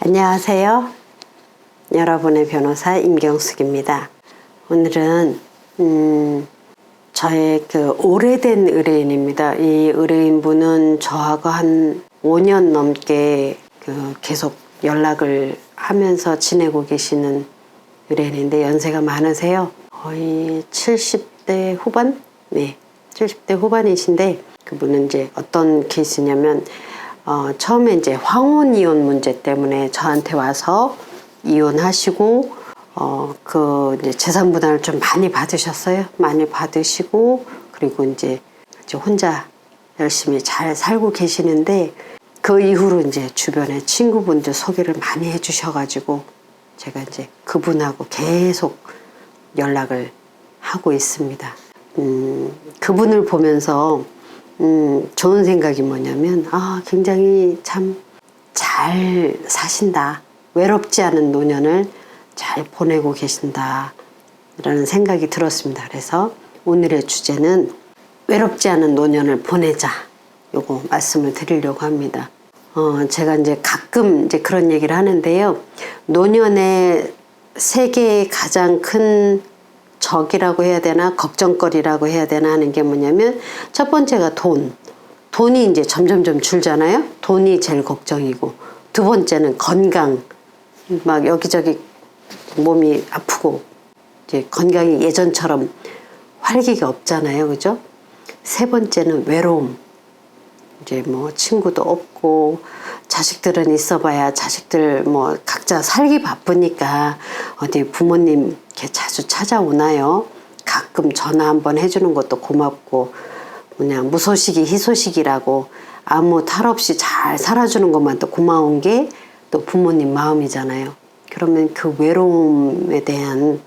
안녕하세요. 여러분의 변호사 임경숙입니다. 오늘은 저의 오래된 의뢰인입니다. 이 의뢰인분은 저하고 한 5년 넘게 계속 연락을 하면서 지내고 계시는 의뢰인인데 연세가 많으세요. 거의 70대 후반? 네, 70대 후반이신데 그분은 이제 어떤 케이스냐면 처음에 이제 황혼 이혼 문제 때문에 저한테 와서 이혼하시고 이제 재산 분할을 좀 많이 받으셨어요. 많이 받으시고 그리고 이제 혼자 열심히 잘 살고 계시는데 그 이후로 이제 주변에 친구분들 소개를 많이 해주셔가지고 제가 이제 그분하고 계속 연락을 하고 있습니다. 그분을 보면서 좋은 생각이 뭐냐면 굉장히 참 잘 사신다, 외롭지 않은 노년을 잘 보내고 계신다 라는 생각이 들었습니다. 그래서 오늘의 주제는 외롭지 않은 노년을 보내자, 요거 말씀을 드리려고 합니다. 제가 이제 가끔 이제 그런 얘기를 하는데요. 노년의 세계의 가장 큰 적이라고 해야 되나 걱정거리라고 해야 되나 하는 게 뭐냐면 첫 번째가 돈이 이제 점점점 줄잖아요. 돈이 제일 걱정이고 두 번째는 건강, 막 여기저기 몸이 아프고 이제 건강이 예전처럼 활기가 없잖아요, 그죠? 세 번째는 외로움, 이제 뭐 친구도 없고 자식들은 있어봐야 자식들 뭐 각자 살기 바쁘니까 어디 부모님 이렇게 자주 찾아오나요? 가끔 전화 한번 해주는 것도 고맙고 그냥 무소식이 희소식이라고 아무 탈 없이 잘 살아주는 것만 또 고마운 게 또 부모님 마음이잖아요. 그러면 그 외로움에 대한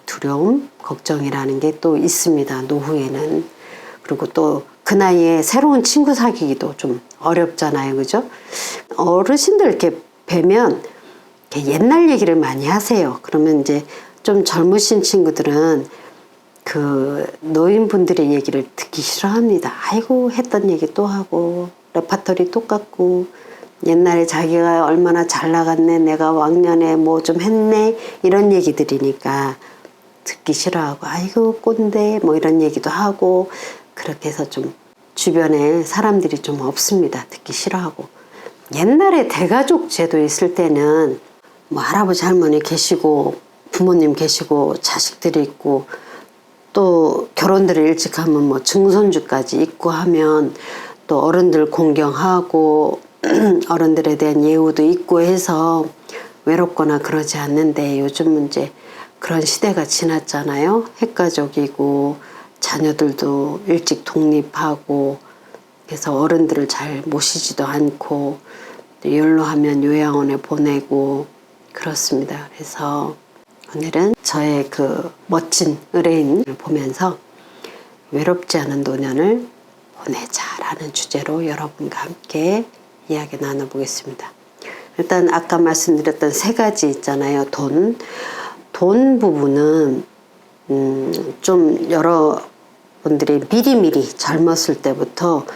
두려움, 걱정이라는 게 또 있습니다. 노후에는. 그리고 또 그 나이에 새로운 친구 사귀기도 좀 어렵잖아요. 그죠? 어르신들 이렇게 뵈면 이렇게 옛날 얘기를 많이 하세요. 그러면 이제 좀 젊으신 친구들은 그 노인분들의 얘기를 듣기 싫어합니다. 아이고 했던 얘기 또 하고 레파토리 똑같고 옛날에 자기가 얼마나 잘 나갔네, 내가 왕년에 뭐 좀 했네 이런 얘기들이니까 듣기 싫어하고 아이고 꼰대 뭐 이런 얘기도 하고 그렇게 해서 좀 주변에 사람들이 좀 없습니다. 듣기 싫어하고. 옛날에 대가족 제도 있을 때는 뭐 할아버지 할머니 계시고 부모님 계시고 자식들이 있고 또 결혼들을 일찍 하면 뭐 증손주까지 있고 하면 또 어른들 공경하고 어른들에 대한 예우도 있고 해서 외롭거나 그러지 않는데 요즘은 이제 그런 시대가 지났잖아요. 핵가족이고 자녀들도 일찍 독립하고 그래서 어른들을 잘 모시지도 않고 연로하면 요양원에 보내고 그렇습니다. 그래서 오늘은 저의 그 멋진 의뢰인을 보면서 외롭지 않은 노년을 보내자라는 주제로 여러분과 함께 이야기 나눠보겠습니다. 일단 아까 말씀드렸던 세 가지 있잖아요. 돈 부분은 좀 여러분들이 미리미리 젊었을 때부터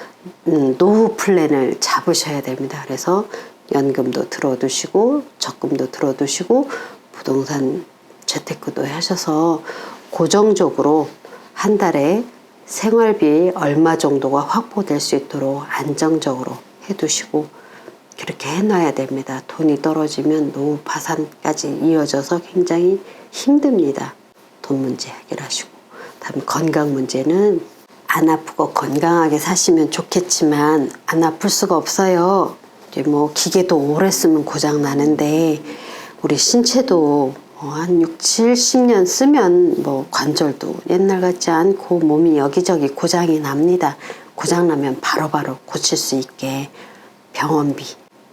노후 플랜을 잡으셔야 됩니다. 그래서 연금도 들어두시고 적금도 들어두시고 부동산 재테크도 하셔서 고정적으로 한 달에 생활비 얼마 정도가 확보될 수 있도록 안정적으로 해두시고 그렇게 해놔야 됩니다. 돈이 떨어지면 노후 파산까지 이어져서 굉장히 힘듭니다. 돈 문제 해결하시고 다음 건강 문제는 안 아프고 건강하게 사시면 좋겠지만 안 아플 수가 없어요. 이제 뭐 기계도 오래 쓰면 고장 나는데 우리 신체도 한 6, 70년 쓰면 뭐 관절도 옛날 같지 않고 몸이 여기저기 고장이 납니다. 고장나면 바로바로 고칠 수 있게 병원비,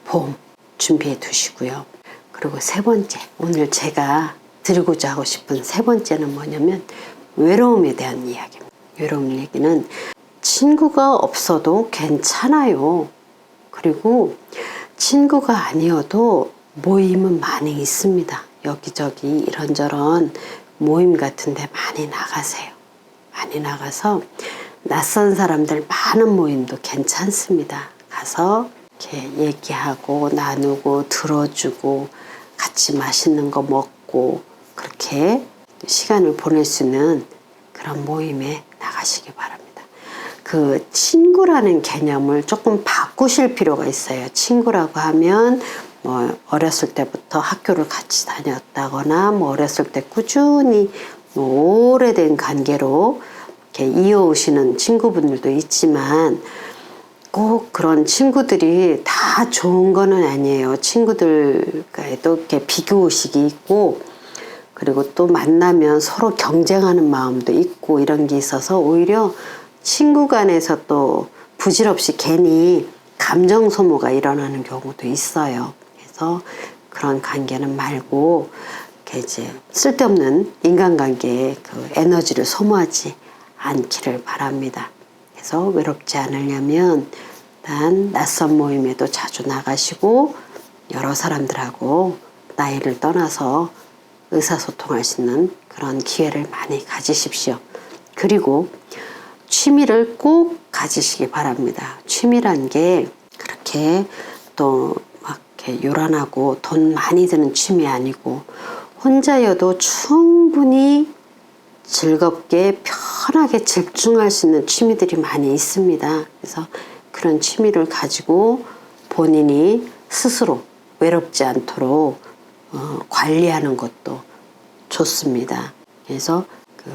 보험 준비해 두시고요. 그리고 세 번째, 오늘 제가 드리고자 하고 싶은 세 번째는 뭐냐면 외로움에 대한 이야기입니다. 외로움 얘기는 친구가 없어도 괜찮아요. 그리고 친구가 아니어도 모임은 많이 있습니다. 여기저기 이런저런 모임 같은 데 많이 나가세요. 많이 나가서 낯선 사람들 많은 모임도 괜찮습니다. 가서 이렇게 얘기하고 나누고 들어주고 같이 맛있는 거 먹고 그렇게 시간을 보낼 수 있는 그런 모임에 나가시기 바랍니다. 그 친구라는 개념을 조금 바꾸실 필요가 있어요. 친구라고 하면 뭐 어렸을 때부터 학교를 같이 다녔다거나 뭐 어렸을 때 꾸준히 뭐 오래된 관계로 이렇게 이어오시는 친구분들도 있지만 꼭 그런 친구들이 다 좋은 거는 아니에요. 친구들과도 이렇게 비교의식이 있고 그리고 또 만나면 서로 경쟁하는 마음도 있고 이런 게 있어서 오히려 친구 간에서 또 부질없이 괜히 감정 소모가 일어나는 경우도 있어요. 그래서 그런 관계는 말고 이렇게 이제 쓸데없는 인간관계에 그 에너지를 소모하지 않기를 바랍니다. 그래서 외롭지 않으려면 일단 낯선 모임에도 자주 나가시고 여러 사람들하고 나이를 떠나서 의사소통할 수 있는 그런 기회를 많이 가지십시오. 그리고 취미를 꼭 가지시기 바랍니다. 취미란 게 그렇게 또 막 이렇게 요란하고 돈 많이 드는 취미 아니고 혼자여도 충분히 즐겁게 편하게 집중할 수 있는 취미들이 많이 있습니다. 그래서 그런 취미를 가지고 본인이 스스로 외롭지 않도록 관리하는 것도 좋습니다. 그래서 그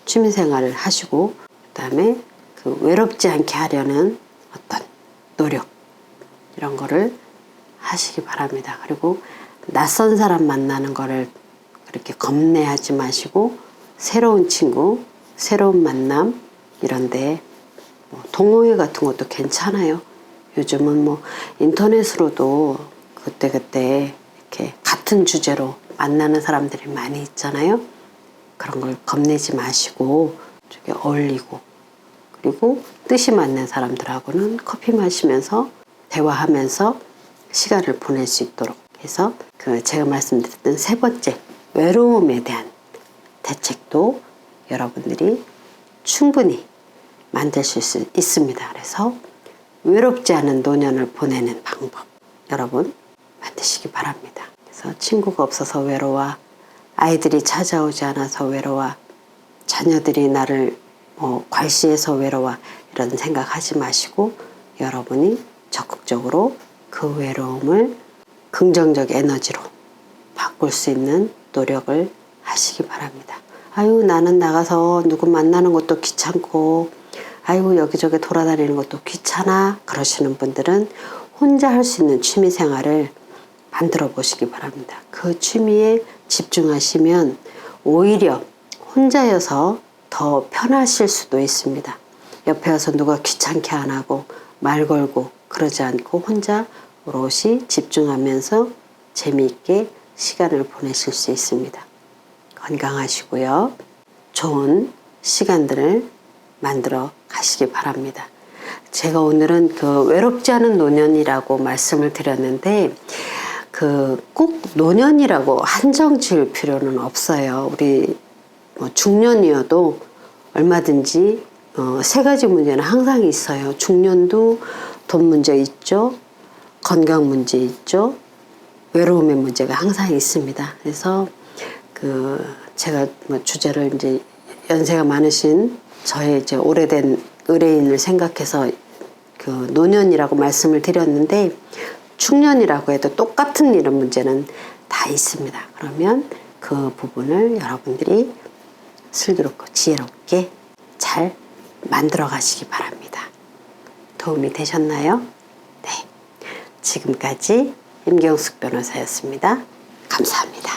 취미 생활을 하시고 그다음에 그 외롭지 않게 하려는 어떤 노력 이런 거를 하시기 바랍니다. 그리고 낯선 사람 만나는 거를 그렇게 겁내하지 마시고 새로운 친구, 새로운 만남 이런데 뭐 동호회 같은 것도 괜찮아요. 요즘은 뭐 인터넷으로도 그때그때 이렇게 같은 주제로 만나는 사람들이 많이 있잖아요. 그런 걸 겁내지 마시고 저기 어울리고 그리고 뜻이 맞는 사람들하고는 커피 마시면서 대화하면서 시간을 보낼 수 있도록 해서 그 제가 말씀드렸던 세 번째 외로움에 대한 대책도 여러분들이 충분히 만드실 수 있습니다. 그래서 외롭지 않은 노년을 보내는 방법 여러분 만드시기 바랍니다. 그래서 친구가 없어서 외로워, 아이들이 찾아오지 않아서 외로워, 자녀들이 나를 괄시해서 외로워 이런 생각하지 마시고 여러분이 적극적으로 그 외로움을 긍정적 에너지로 바꿀 수 있는 노력을 하시기 바랍니다. 아유 나는 나가서 누구 만나는 것도 귀찮고 아이고 여기저기 돌아다니는 것도 귀찮아 그러시는 분들은 혼자 할 수 있는 취미 생활을 만들어 보시기 바랍니다. 그 취미에 집중하시면 오히려 혼자여서 더 편하실 수도 있습니다. 옆에 와서 누가 귀찮게 안 하고 말 걸고 그러지 않고 혼자 오롯이 집중하면서 재미있게 시간을 보내실 수 있습니다. 건강하시고요. 좋은 시간들을 만들어 가시기 바랍니다. 제가 오늘은 그 외롭지 않은 노년이라고 말씀을 드렸는데 그 꼭 노년이라고 한정 지을 필요는 없어요. 우리 뭐 중년이어도 얼마든지 세 가지 문제는 항상 있어요. 중년도 돈 문제 있죠. 건강 문제 있죠. 외로움의 문제가 항상 있습니다. 그래서 그 제가 뭐 주제를 이제 연세가 많으신 저의 이제 오래된 의뢰인을 생각해서 그 노년이라고 말씀을 드렸는데 중년이라고 해도 똑같은 이런 문제는 다 있습니다. 그러면 그 부분을 여러분들이 슬기롭고 지혜롭게 잘 만들어 가시기 바랍니다. 도움이 되셨나요? 네. 지금까지 임경숙 변호사였습니다. 감사합니다.